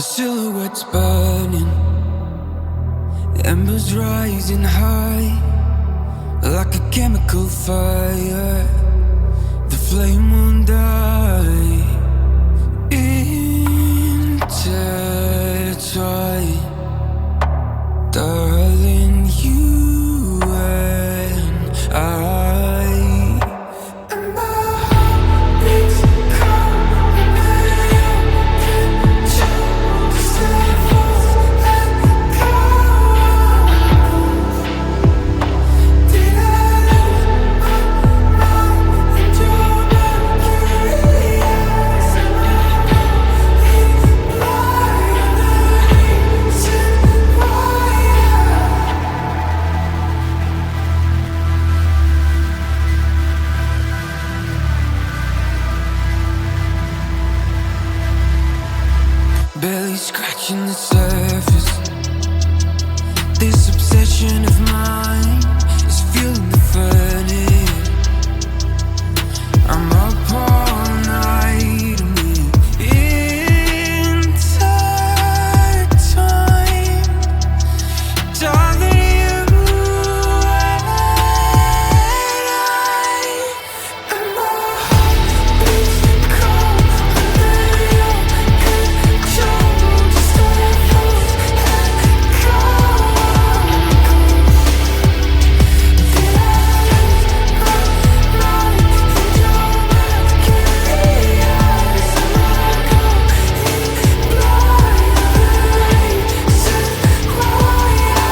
silhouette's burning, the embers rising high, like a chemical fire. The flame won't die. Intertwine, darling, you and I. Barely scratching the surface. This obsession of mine is fueling the furnace. I'm up all night and we're intertwined. Darling, you and I. And my heart beats cold under your control. Just let us let go. Did I lose my mind in your mercury eyes? Am I going blind? Set wire.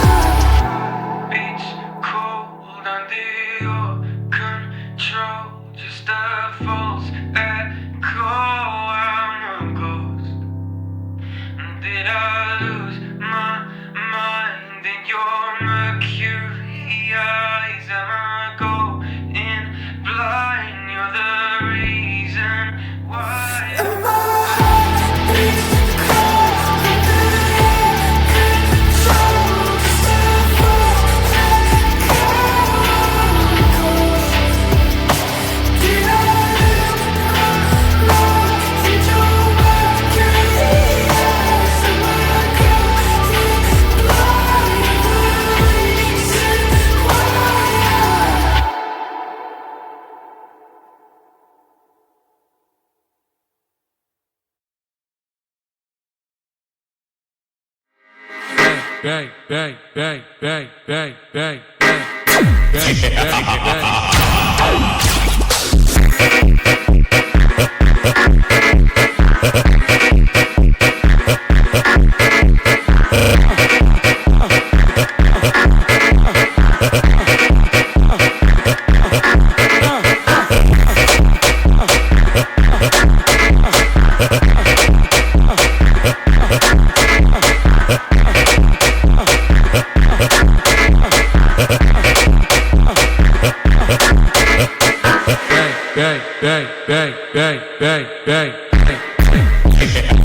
Beats cold under your control. Just a false echo. I'm a ghost. Did I lose my mind in your mercury eyes? Am I going blind? You're the reason why. And my heart beats cold under your control. Just a false echo. Did I lose my mind in your mercury eyes? Am I going blind? Reason why. Bang, bang, bang, bang, bang, bang, bang, bang, bang, bang. Bang, bang, bang, bang, bang, bang, bang.